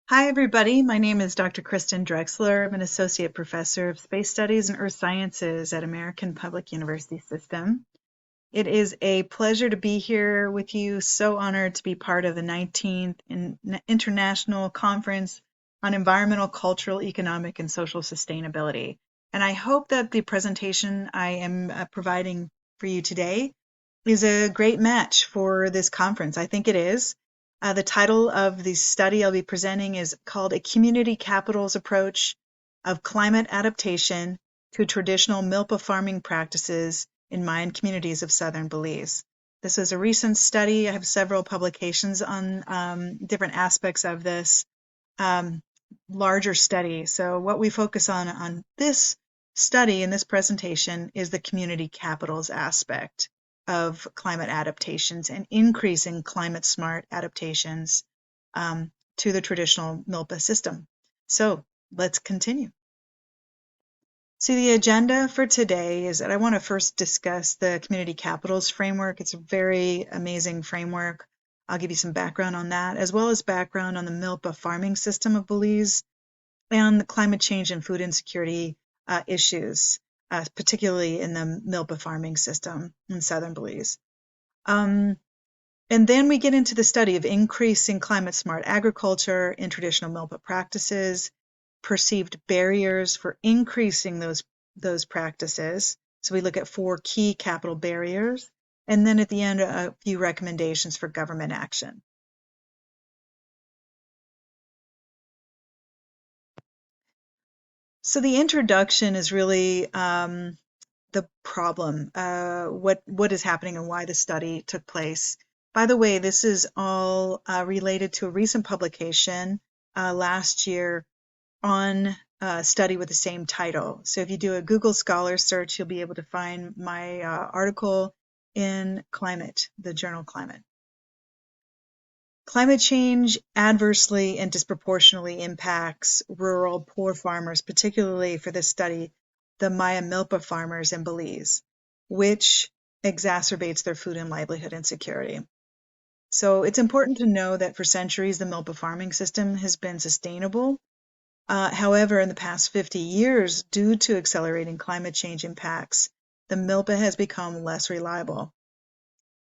Hi, everybody. My name is Dr. Kristen Drexler. I'm an associate professor of space studies and earth sciences at American Public University System. It is a pleasure to be here with you. So honored to be part of the 19th International Conference on Environmental, Cultural, Economic, and Social Sustainability. And I hope that the presentation I am providing for you today is a great match for this conference. I think it is. The title of the study I'll be presenting is called A Community Capitals Approach of Climate Adaptation to Traditional Milpa Farming Practices in Mayan Communities of Southern Belize. This is a recent study. I have several publications on different aspects of this larger study. So what we focus on this study in this presentation is the community capitals aspect of climate adaptations and increasing climate smart adaptations to the traditional Milpa system. So let's continue. So the agenda for today is that I want to first discuss the community capitals framework. It's a very amazing framework. I'll give you some background on that, as well as background on the Milpa farming system of Belize and the climate change and food insecurity issues, particularly in the Milpa farming system in southern Belize. And then we get into the study of increasing climate smart agriculture in traditional Milpa practices, perceived barriers for increasing those practices. So we look at 4 key capital barriers, and then at the end, a few recommendations for government action. So the introduction is really the problem, what is happening and why the study took place. By the way, this is all related to a recent publication last year on a study with the same title. So if you do a Google Scholar search, you'll be able to find my article in Climate, the journal Climate. Climate change adversely and disproportionately impacts rural poor farmers, particularly for this study, the Maya Milpa farmers in Belize, which exacerbates their food and livelihood insecurity. So it's important to know that for centuries, the Milpa farming system has been sustainable. However, in the past 50 years, due to accelerating climate change impacts, the Milpa has become less reliable.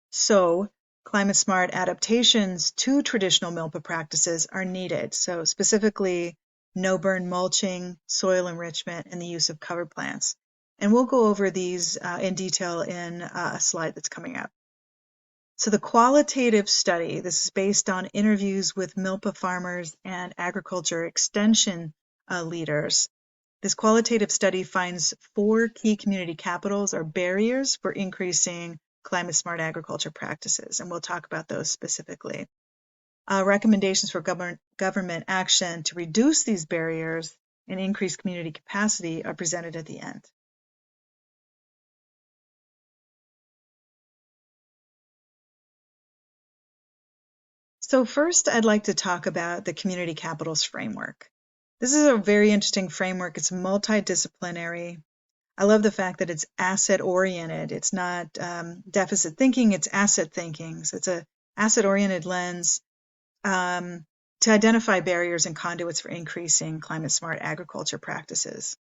So climate smart adaptations to traditional Milpa practices are needed. So specifically, no burn mulching, soil enrichment, and the use of cover plants. And we'll go over these in detail in a slide that's coming up. So the qualitative study, this is based on interviews with Milpa farmers and agriculture extension leaders. This qualitative study finds 4 key community capitals or barriers for increasing climate smart agriculture practices, and we'll talk about those specifically. Recommendations for government action to reduce these barriers and increase community capacity are presented at the end. So first, I'd like to talk about the community capitals framework. This is a very interesting framework. It's multidisciplinary. I love the fact that it's asset-oriented. It's not deficit thinking, it's asset thinking. So it's an asset-oriented lens to identify barriers and conduits for increasing climate-smart agriculture practices.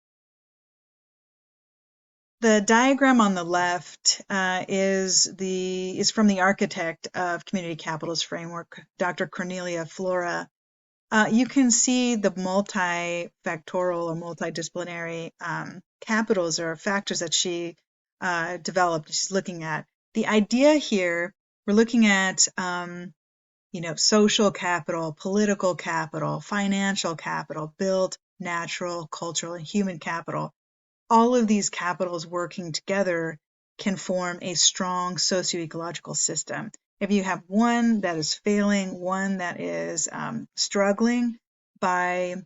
The diagram on the left is from the architect of Community Capitals Framework, Dr. Cornelia Flora. You can see the multifactorial or multidisciplinary capitals or factors that she developed. She's looking at the idea here. We're looking at social capital, political capital, financial capital, built, natural, cultural, and human capital. All of these capitals working together can form a strong socio-ecological system. If you have one that is failing, one that is struggling, by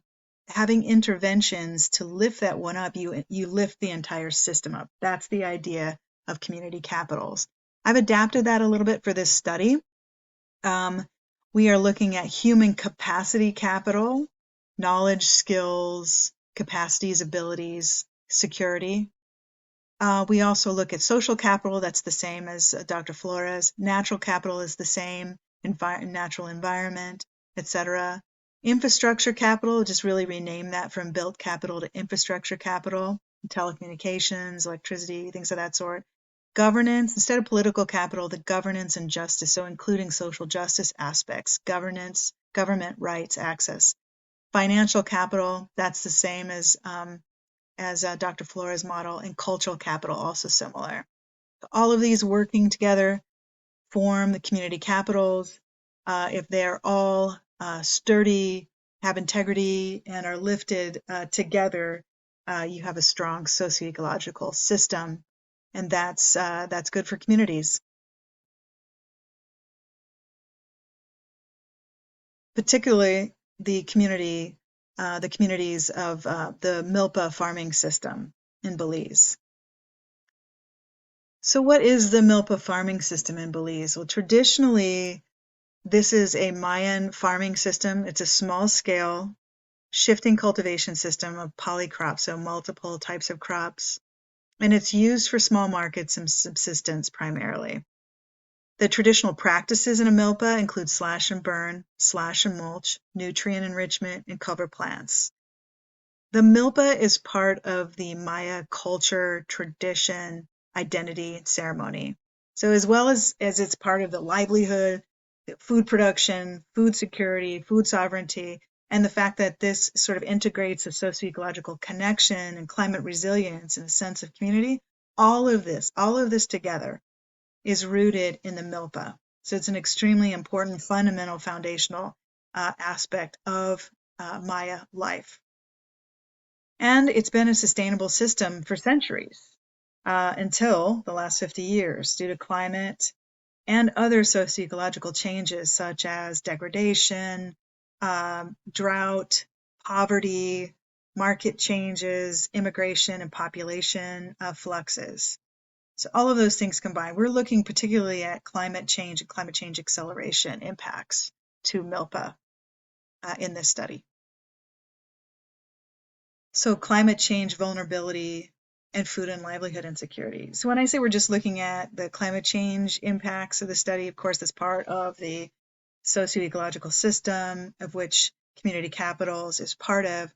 having interventions to lift that one up, you lift the entire system up. That's the idea of community capitals. I've adapted that a little bit for this study. We are looking at human capacity capital, knowledge, skills, capacities, abilities, security. We also look at social capital. That's the same as Dr. Flores. Natural capital is the same, natural environment, etc. Infrastructure capital, just really rename that from built capital to infrastructure capital, telecommunications, electricity, things of that sort. Governance, instead of political capital, the governance and justice, so including social justice aspects, governance, government rights, access. Financial capital, that's the same as Dr. Flores' model, and cultural capital, also similar. All of these working together form the community capitals. If they're all sturdy, have integrity, and are lifted together, you have a strong socio-ecological system, and that's good for communities. Particularly the communities of the Milpa farming system in Belize. So what is the Milpa farming system in Belize? Well, traditionally, this is a Mayan farming system. It's a small scale, shifting cultivation system of polycrops, so multiple types of crops, and it's used for small markets and subsistence primarily. The traditional practices in a milpa include slash and burn, slash and mulch, nutrient enrichment, and cover plants. The milpa is part of the Maya culture, tradition, identity, and ceremony. So as well as it's part of the livelihood, the food production, food security, food sovereignty, and the fact that this sort of integrates a socio-ecological connection and climate resilience and a sense of community, all of this together is rooted in the milpa. So it's an extremely important, fundamental, foundational aspect of Maya life. And it's been a sustainable system for centuries until the last 50 years due to climate and other socio-ecological changes such as degradation, drought, poverty, market changes, immigration, and population fluxes. So all of those things combined, we're looking particularly at climate change and climate change acceleration impacts to Milpa in this study. So climate change vulnerability and food and livelihood insecurity. So when I say we're just looking at the climate change impacts of the study, of course, that's part of the socio-ecological system of which community capitals is part of.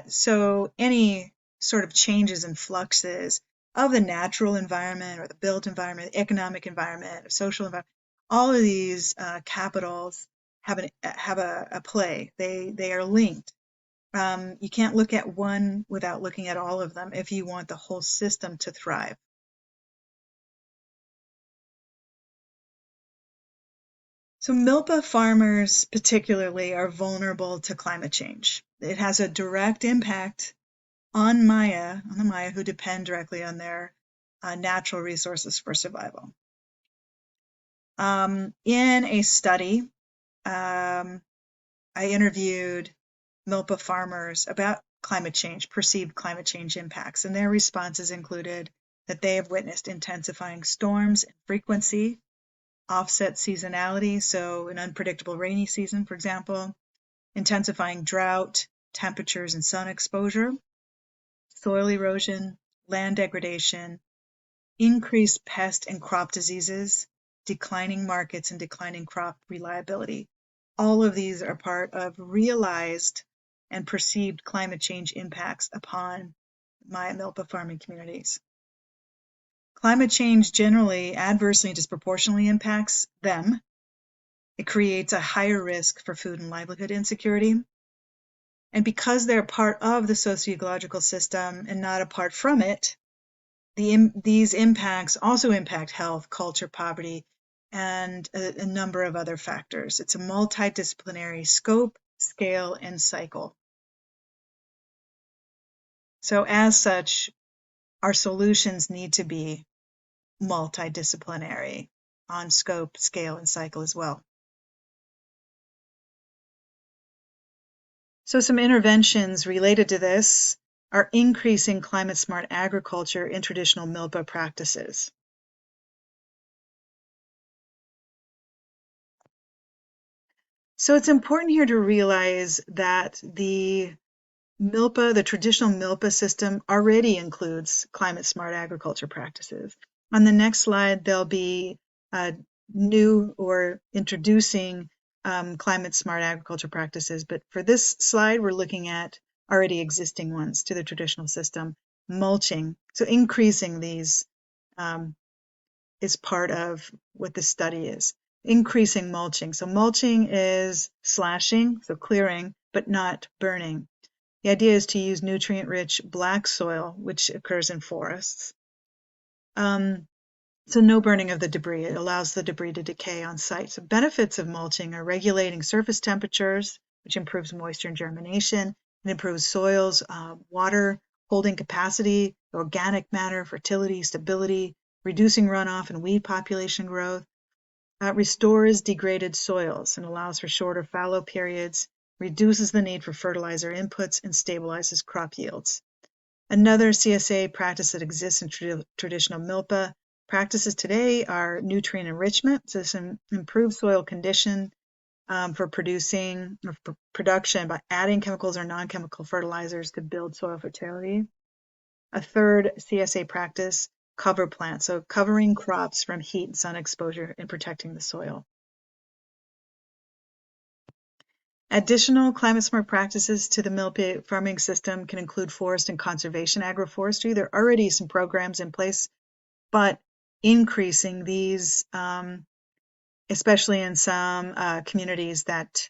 So any sort of changes and fluxes of the natural environment or the built environment, the economic environment, the social environment, all of these capitals have a play. They are linked. You can't look at one without looking at all of them if you want the whole system to thrive. So milpa farmers particularly are vulnerable to climate change. It has a direct impact on the Maya who depend directly on their natural resources for survival. In a study, I interviewed milpa farmers about climate change, perceived climate change impacts, and their responses included that they have witnessed intensifying storms and frequency, offset seasonality, so an unpredictable rainy season, for example, intensifying drought, temperatures and sun exposure, soil erosion, land degradation, increased pest and crop diseases, declining markets, and declining crop reliability. All of these are part of realized and perceived climate change impacts upon Maya milpa farming communities. Climate change generally adversely and disproportionately impacts them. It creates a higher risk for food and livelihood insecurity. And because they're part of the socio-ecological system and not apart from it, these impacts also impact health, culture, poverty, and a number of other factors. It's a multidisciplinary scope, scale, and cycle. So as such, our solutions need to be multidisciplinary on scope, scale, and cycle as well. So some interventions related to this are increasing climate-smart agriculture in traditional milpa practices. So it's important here to realize that the traditional milpa system already includes climate-smart agriculture practices. On the next slide, there'll be new or introducing climate smart agriculture practices. But for this slide, we're looking at already existing ones to the traditional system. Mulching, so increasing these is part of what the study is. Increasing mulching. So mulching is slashing, so clearing, but not burning. The idea is to use nutrient-rich black soil, which occurs in forests. So no burning of the debris. It allows the debris to decay on site. So benefits of mulching are regulating surface temperatures, which improves moisture and germination. It improves soils, water holding capacity, organic matter, fertility, stability, reducing runoff and weed population growth. Restores degraded soils and allows for shorter fallow periods, reduces the need for fertilizer inputs, and stabilizes crop yields. Another CSA practice that exists in traditional milpa practices today are nutrient enrichment. So this improves soil condition for production by adding chemicals or non-chemical fertilizers to build soil fertility. A third CSA practice, cover plants, so covering crops from heat and sun exposure and protecting the soil. Additional climate smart practices to the milpa farming system can include forest and conservation agroforestry. There are already some programs in place, but increasing these, especially in some communities that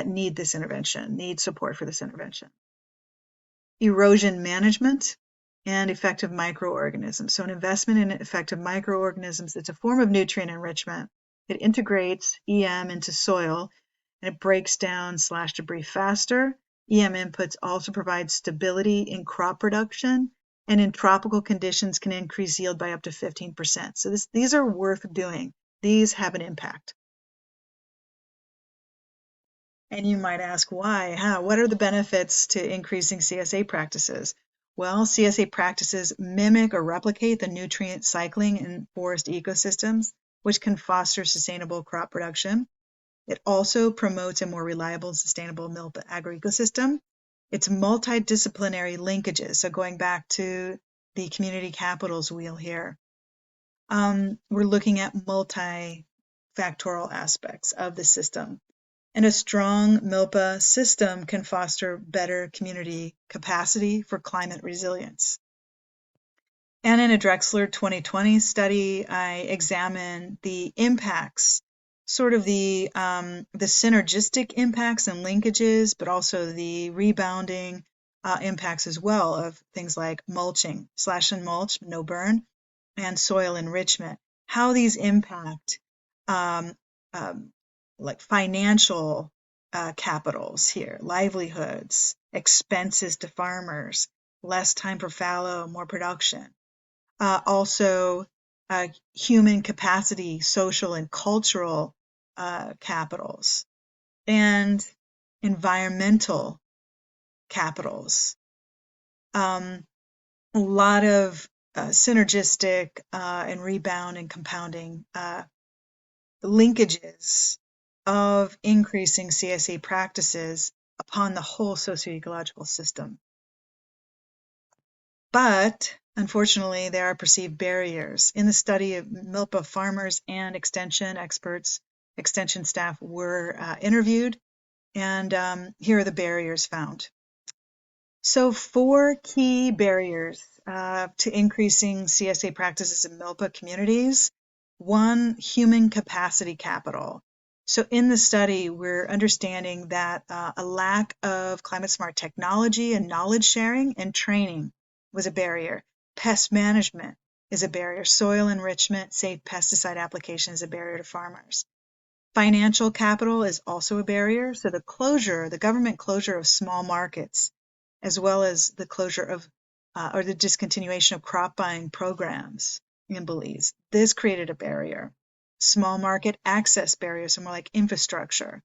need this intervention, need support for this intervention. Erosion management and effective microorganisms. So an investment in effective microorganisms, it's a form of nutrient enrichment. It integrates EM into soil and it breaks down slash debris faster. EM inputs also provide stability in crop production, and in tropical conditions can increase yield by up to 15%. So these are worth doing. These have an impact. And you might ask why? What are the benefits to increasing CSA practices? Well, CSA practices mimic or replicate the nutrient cycling in forest ecosystems, which can foster sustainable crop production. It also promotes a more reliable and sustainable milpa agroecosystem. It's multidisciplinary linkages. So going back to the community capitals wheel here, we're looking at multifactorial aspects of the system. And a strong MILPA system can foster better community capacity for climate resilience. And in a Drexler 2020 study, I examined the impacts, sort of the synergistic impacts and linkages, but also the rebounding impacts as well of things like mulching, slash and mulch, no burn, and soil enrichment. How these impact like financial capitals here, livelihoods, expenses to farmers, less time for fallow, more production. Also, human capacity, social and cultural capitals, and environmental capitals. A lot of synergistic and rebound and compounding linkages of increasing CSA practices upon the whole socio-ecological system. But unfortunately, there are perceived barriers. In the study of MILPA farmers and extension experts, extension staff were interviewed, and here are the barriers found. So 4 key barriers to increasing CSA practices in MILPA communities. 1, human capacity capital. So in the study, we're understanding that a lack of climate smart technology and knowledge sharing and training was a barrier. Pest management is a barrier. Soil enrichment, safe pesticide application is a barrier to farmers. Financial capital is also a barrier. So the government closure of small markets, as well as the closure of or the discontinuation of crop buying programs in Belize. This created a barrier. Small market access barriers, so more like infrastructure.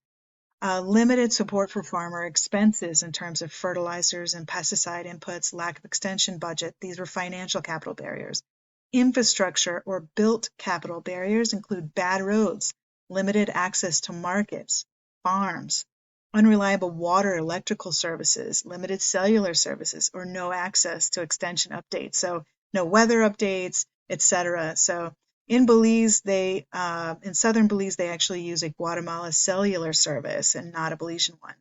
Limited support for farmer expenses in terms of fertilizers and pesticide inputs, lack of extension budget. These were financial capital barriers. Infrastructure or built capital barriers include bad roads, limited access to markets, farms, unreliable water, electrical services, limited cellular services, or no access to extension updates. So no weather updates, etc. So In Belize, in southern Belize, they actually use a Guatemala cellular service and not a Belizean one.